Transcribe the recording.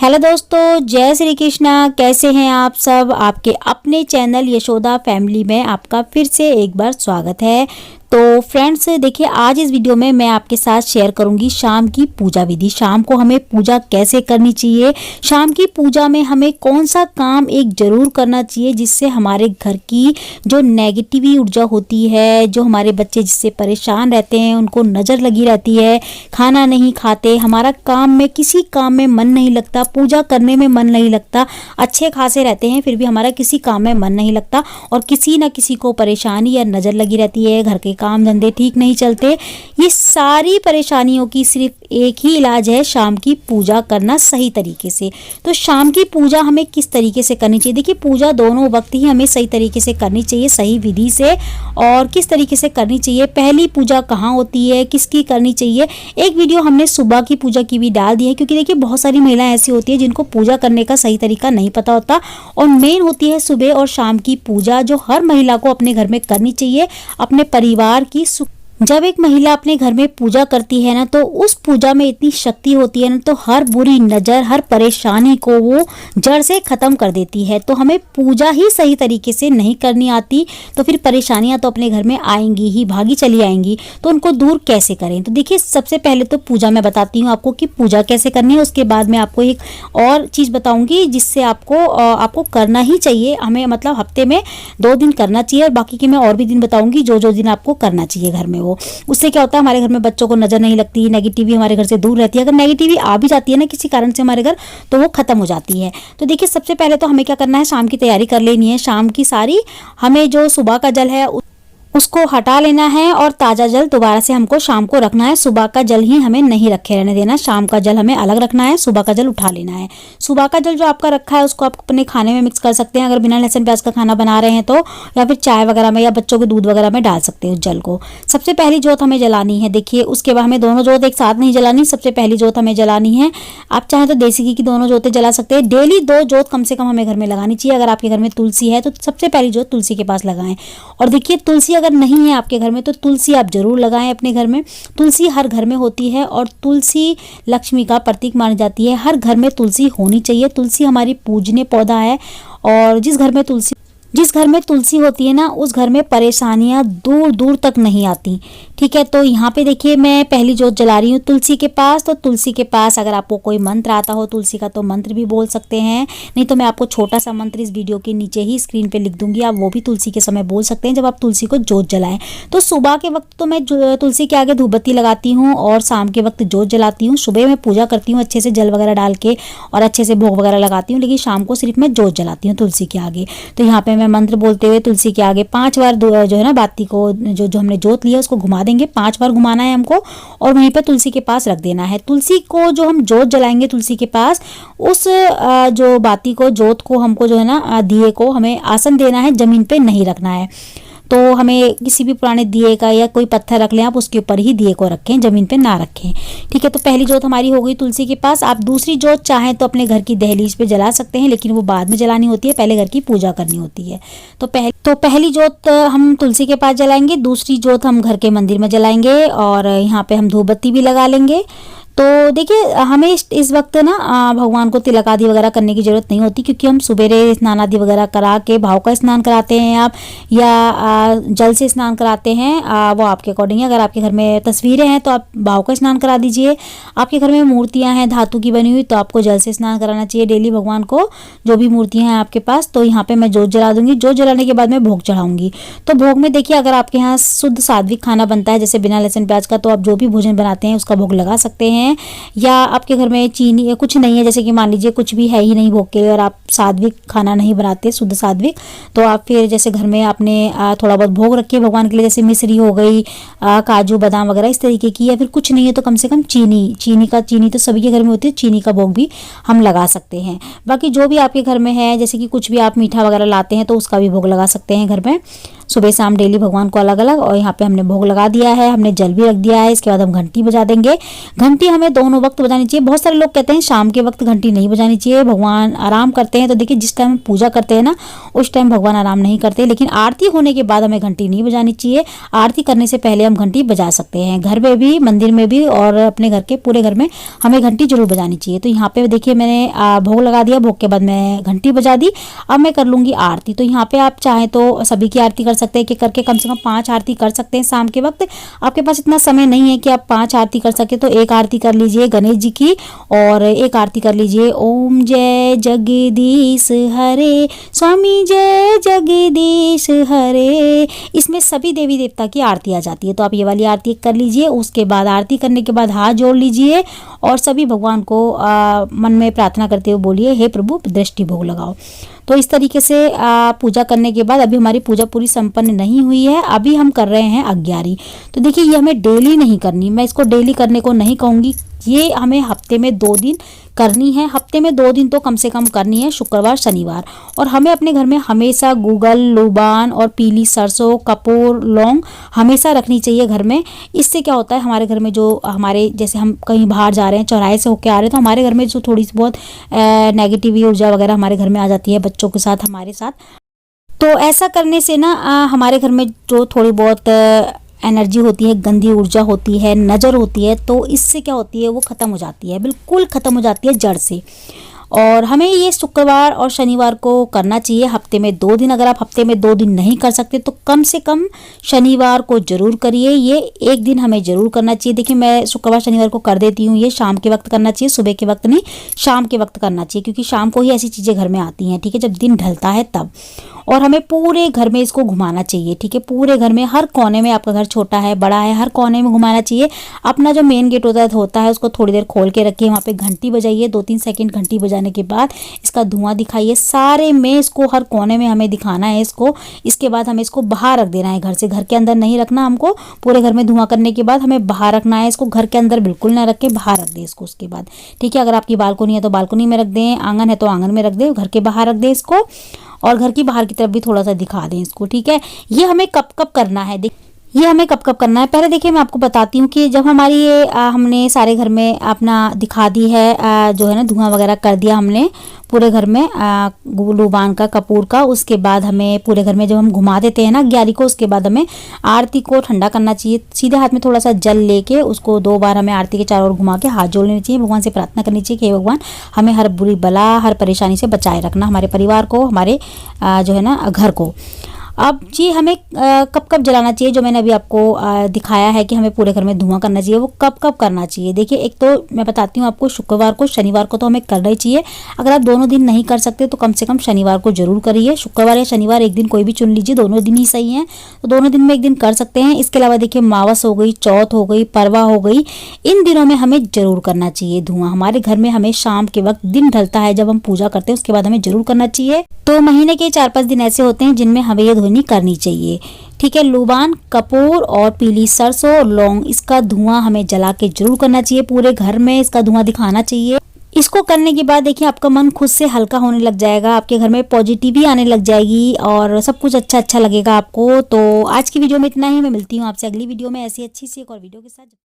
Hello दोस्तों, जय श्री कृष्णा। कैसे हैं आप सब। आपके अपने चैनल यशोदा फैमिली में आपका फिर से एक बार स्वागत है। तो फ्रेंड्स देखिए, आज इस वीडियो में मैं आपके साथ शेयर करूंगी शाम की पूजा विधि। शाम को हमें पूजा कैसे करनी चाहिए, शाम की पूजा में हमें कौन सा काम एक जरूर करना चाहिए जिससे हमारे घर की जो नेगेटिव ऊर्जा होती है, जो हमारे बच्चे जिससे परेशान रहते हैं, उनको नज़र लगी रहती है, खाना नहीं खाते, हमारा काम में किसी काम में मन नहीं लगता, पूजा करने में मन नहीं लगता, अच्छे खासे रहते हैं फिर भी हमारा किसी काम में मन नहीं लगता और किसी न किसी को परेशानी या नज़र लगी रहती है, घर के काम धंधे ठीक नहीं चलते। ये सारी परेशानियों की सिर्फ एक ही इलाज है, शाम की पूजा करना सही तरीके से। तो शाम की पूजा हमें किस तरीके से करनी चाहिए। देखिए, पूजा दोनों वक्त ही हमें सही तरीके से करनी चाहिए, सही विधि से। और किस तरीके से करनी चाहिए, पहली पूजा कहाँ होती है, किसकी करनी चाहिए, एक वीडियो हमने सुबह की पूजा की भी डाल दी है। क्योंकि देखिए, बहुत सारी महिलाएं ऐसी होती है जिनको पूजा करने का सही तरीका नहीं पता होता। और मेन होती है सुबह और शाम की पूजा, जो हर महिला को अपने घर में करनी चाहिए, अपने परिवार की सुख। जब एक महिला अपने घर में पूजा करती है ना, तो उस पूजा में इतनी शक्ति होती है ना, तो हर बुरी नज़र, हर परेशानी को वो जड़ से ख़त्म कर देती है। तो हमें पूजा ही सही तरीके से नहीं करनी आती तो फिर परेशानियां तो अपने घर में आएंगी ही, भागी चली आएंगी। तो उनको दूर कैसे करें। तो देखिए, सबसे पहले तो पूजा मैं बताती हूँ आपको कि पूजा कैसे करनी है। उसके बाद मैं आपको एक और चीज़ बताऊँगी जिससे आपको करना ही चाहिए। हमें मतलब हफ्ते में 2 दिन करना चाहिए और बाकी के मैं और भी दिन बताऊँगी जो दिन आपको करना चाहिए घर में। उससे क्या होता है, हमारे घर में बच्चों को नजर नहीं लगती, नेगेटिविटी हमारे घर से दूर रहती है। अगर नेगेटिविटी आ भी जाती है ना किसी कारण से हमारे घर, तो वो खत्म हो जाती है। तो देखिए, सबसे पहले तो हमें क्या करना है, शाम की तैयारी कर लेनी है। शाम की सारी हमें जो सुबह का जल है उसको हटा लेना है और ताज़ा जल दोबारा से हमको शाम को रखना है। सुबह का जल ही हमें नहीं रखे रहने देना, शाम का जल हमें अलग रखना है, सुबह का जल उठा लेना है। सुबह का जल जो आपका रखा है उसको आप अपने खाने में मिक्स कर सकते हैं, अगर बिना लहसुन प्याज का खाना बना रहे हैं तो, या फिर चाय वगैरह में या बच्चों के दूध वगैरह में डाल सकते हैं उस जल को। सबसे पहली जोत हमें जलानी है। देखिए, उसके बाद हमें दोनों जोत एक साथ नहीं जलानी, सबसे पहली जोत हमें जलानी है। आप चाहें तो देसी घी की दोनों जोतें जला सकते हैं। डेली 2 जोत कम से कम हमें घर में लगानी चाहिए। अगर आपके घर में तुलसी है तो सबसे पहली जोत तुलसी के पास लगाएं। और देखिए, तुलसी अगर नहीं है आपके घर में तो तुलसी आप जरूर लगाएं अपने घर में। तुलसी हर घर में होती है और तुलसी लक्ष्मी का प्रतीक मानी जाती है। हर घर में तुलसी होनी चाहिए। तुलसी हमारी पूजनीय पौधा है और जिस घर में तुलसी होती है ना, उस घर में परेशानियां दूर दूर तक नहीं आती। ठीक है, तो यहाँ पे देखिए, मैं पहली जोत जला रही हूँ तुलसी के पास। तो तुलसी के पास अगर आपको कोई मंत्र आता हो तुलसी का तो मंत्र भी बोल सकते हैं, नहीं तो मैं आपको छोटा सा मंत्र इस वीडियो के नीचे ही स्क्रीन पे लिख दूंगी, आप वो भी तुलसी के समय बोल सकते हैं जब आप तुलसी को जोत जलाएं। तो सुबह के वक्त तो मैं तुलसी के आगे धूपबत्ती लगाती हूँ और शाम के वक्त जोत जलाती हूँ। सुबह मैं पूजा करती हूँ अच्छे से जल वगैरह डाल के और अच्छे से भोग वगैरह लगाती हूँ, लेकिन शाम को सिर्फ मैं जोत जलाती हूँ तुलसी के आगे। तो यहाँ पे मैं मंत्र बोलते हुए तुलसी के आगे 5 बार जो है ना बाती को जो हमने जोत लिया उसको घुमा देंगे। 5 बार घुमाना है हमको और वहीं पे तुलसी के पास रख देना है। तुलसी को जो हम जोत जलाएंगे तुलसी के पास, उस जो बाती को, जोत को हमको जो है ना, दिए को हमें आसन देना है, जमीन पे नहीं रखना है। तो हमें किसी भी पुराने दिए का या कोई पत्थर रख लें आप, उसके ऊपर ही दिए को रखें, जमीन पे ना रखें। ठीक है, तो पहली जोत हमारी हो गई तुलसी के पास। आप दूसरी जोत चाहें तो अपने घर की दहलीज पे जला सकते हैं, लेकिन वो बाद में जलानी होती है, पहले घर की पूजा करनी होती है। तो पहली जोत हम तुलसी के पास जलाएंगे, दूसरी जोत हम घर के मंदिर में जलाएंगे और यहाँ पे हम धूपबत्ती भी लगा लेंगे। तो देखिए, हमें इस वक्त ना भगवान को तिलक आदि वगैरह करने की ज़रूरत नहीं होती, क्योंकि हम सुबेरे स्नान आदि वगैरह करा के, भाव का स्नान कराते हैं आप या जल से स्नान कराते हैं, वो आपके अकॉर्डिंग है। अगर आपके घर में तस्वीरें हैं तो आप भाव का स्नान करा दीजिए। आपके घर में मूर्तियां हैं धातु की बनी हुई तो आपको जल से स्नान कराना चाहिए डेली भगवान को, जो भी मूर्तियाँ हैं आपके पास। तो यहाँ पर मैं जोत जला दूँगी। जोत जलाने के बाद मैं भोग चढ़ाऊँगी। तो भोग में देखिए, अगर आपके यहाँ शुद्ध सात्विक खाना बनता है जैसे बिना लहसुन प्याज का, तो आप जो भी भोजन बनाते हैं उसका भोग लगा सकते हैं। या आपके घर में चीनी या कुछ नहीं है, जैसे कि मान लीजिए कुछ भी है ही नहीं भोग के और आप सात्विक खाना नहीं बनाते शुद्ध सात्विक, तो आप फिर जैसे घर में आपने थोड़ा बहुत भोग रखे भगवान के लिए, जैसे मिश्री हो गई, काजू बादाम वगैरह इस तरीके की, या फिर कुछ नहीं है तो कम से कम चीनी तो सभी के घर में होती है, चीनी का भोग भी हम लगा सकते हैं। बाकी जो भी आपके घर में है, जैसे कि कुछ भी आप मीठा वगैरह लाते हैं तो उसका भी भोग लगा सकते हैं घर में। सुबह शाम डेली भगवान को अलग अलग। और यहाँ पे हमने भोग लगा दिया है, हमने जल भी रख दिया है। इसके बाद हम घंटी बजा देंगे। घंटी हमें दोनों वक्त बजानी चाहिए। बहुत सारे लोग कहते हैं शाम के वक्त घंटी नहीं बजानी चाहिए, भगवान आराम करते हैं। तो देखिए जिस टाइम पूजा करते हैं ना उस टाइम भगवान आराम नहीं करते, लेकिन आरती होने के बाद हमें घंटी नहीं बजानी चाहिए। आरती करने से पहले हम घंटी बजा सकते हैं, घर में भी, मंदिर में भी, और अपने घर के पूरे घर में हमें घंटी जरूर बजानी चाहिए। तो यहाँ पे देखिए मैंने भोग लगा दिया, भोग के बाद मैं घंटी बजा दी। अब मैं कर लूँगी आरती। तो यहाँ पे आप चाहें तो सभी की आरती कर सकते हैं, कि करके कम से कम 5 आरती कर सकते हैं शाम के वक्त। आपके पास इतना समय नहीं है कि आप 5 आरती कर सके तो एक आरती कर लीजिए गणेश जी की, और एक आरती कर लीजिए ओम जय जगदीश हरे स्वामी जय जगदीश हरे। इसमें सभी देवी देवता की आरती आ जाती है। तो आप ये वाली आरती कर लीजिए। उसके बाद आरती करने के बाद हाथ जोड़ लीजिए और सभी भगवान को मन में प्रार्थना करते हुए बोलिए, हे प्रभु दृष्टि भोग लगाओ। तो इस तरीके से पूजा करने के बाद अभी हमारी पूजा पूरी संपन्न नहीं हुई है, अभी हम कर रहे हैं अग्यारी। तो देखिए ये हमें डेली नहीं करनी, मैं इसको डेली करने को नहीं कहूँगी, ये हमें हफ्ते में 2 दिन करनी है। हफ्ते में 2 दिन तो कम से कम करनी है, शुक्रवार शनिवार। और हमें अपने घर में हमेशा गूगल, लूबान और पीली सरसों, कपूर, लौंग हमेशा रखनी चाहिए घर में। इससे क्या होता है हमारे घर में जो हमारे, जैसे हम कहीं बाहर जा रहे हैं, चौराहे से होके आ रहे हैं, तो हमारे घर में जो थोड़ी सी बहुत नेगेटिव ऊर्जा वगैरह हमारे घर में आ जाती है, बच्चों के साथ, हमारे साथ। तो ऐसा करने से ना हमारे घर में जो थोड़ी बहुत एनर्जी होती है, गंदी ऊर्जा होती है, नज़र होती है, तो इससे क्या होती है वो ख़त्म हो जाती है, बिल्कुल ख़त्म हो जाती है जड़ से। और हमें ये शुक्रवार और शनिवार को करना चाहिए हफ्ते में 2 दिन। अगर आप हफ्ते में 2 दिन नहीं कर सकते तो कम से कम शनिवार को ज़रूर करिए, ये एक दिन हमें ज़रूर करना चाहिए। देखिए मैं शुक्रवार शनिवार को कर देती हूँ, ये शाम के वक्त करना चाहिए, सुबह के वक्त नहीं, शाम के वक्त करना चाहिए, क्योंकि शाम को ही ऐसी चीज़ें घर में आती हैं, ठीक है, जब दिन ढलता है तब। और हमें पूरे घर में इसको घुमाना चाहिए, ठीक है, पूरे घर में, हर कोने में, आपका घर छोटा है बड़ा है, हर कोने में घुमाना चाहिए। अपना जो मेन गेट होता है उसको थोड़ी देर खोल के रखिए, वहाँ पे घंटी बजाइए, 2-3 सेकंड घंटी बजाने के बाद इसका धुआं दिखाइए सारे में, इसको हर कोने में हमें दिखाना है इसको। इसके बाद हमें इसको बाहर रख देना है घर से, घर के अंदर नहीं रखना हमको। पूरे घर में धुआं करने के बाद हमें बाहर रखना है इसको, घर के अंदर बिल्कुल ना रख के बाहर रख दें इसको। उसके बाद ठीक है, अगर आपकी बालकनी है तो बालकनी में रख दें, आंगन है तो आंगन में रख दें, घर के बाहर रख दें इसको, और घर की बाहर की तरफ भी थोड़ा सा दिखा दें इसको, ठीक है। ये हमें कब कब करना है, ये हमें कब कब करना है, पहले देखिए मैं आपको बताती हूँ कि जब हमारी ये हमने सारे घर में अपना दिखा दी है, जो है ना धुआं वगैरह कर दिया हमने पूरे घर में, लूबान का, कपूर का, उसके बाद हमें पूरे घर में जब हम घुमा देते हैं ना ग्यारह को, उसके बाद हमें आरती को ठंडा करना चाहिए। सीधे हाथ में थोड़ा सा जल लेके उसको 2 बार हमें आरती के चारों ओर घुमा के हाथ जोड़ लेनी चाहिए, भगवान से प्रार्थना करनी चाहिए कि हे भगवान हमें हर बुरी बला, हर परेशानी से बचाए रखना, हमारे परिवार को, हमारे जो है ना घर को। अब जी हमें कब कब जलाना चाहिए, जो मैंने अभी आपको दिखाया है कि हमें पूरे घर में धुआं करना चाहिए, वो कब कब करना चाहिए। देखिए एक तो मैं बताती हूँ आपको, शुक्रवार को, शनिवार को तो हमें करना ही चाहिए। अगर आप दोनों दिन नहीं कर सकते तो कम से कम शनिवार को जरूर करिए, शुक्रवार या शनिवार एक दिन कोई भी चुन लीजिए, दोनों दिन ही सही हैं, तो दोनों दिन में एक दिन कर सकते हैं। इसके अलावा देखिए मावस हो गई, चौथ हो गई, परवा हो गई, इन दिनों में हमें जरूर करना चाहिए धुआं। हमारे घर में हमें शाम के वक्त, दिन ढलता है जब हम पूजा करते हैं उसके बाद हमें जरूर करना चाहिए। तो महीने के 4-5 दिन ऐसे होते हैं जिनमें हमें ये धुनी करनी चाहिए, ठीक है। लूबान, कपूर और पीली सरसों और लौंग, इसका धुआं हमें जला के जरूर करना चाहिए, पूरे घर में इसका धुआं दिखाना चाहिए। इसको करने के बाद देखिए आपका मन खुद से हल्का होने लग जाएगा, आपके घर में पॉजिटिविटी आने लग जाएगी और सब कुछ अच्छा अच्छा लगेगा आपको। तो आज की वीडियो में इतना ही, मैं मिलती हूँ आपसे अगली वीडियो में ऐसी अच्छी सी एक और वीडियो के साथ।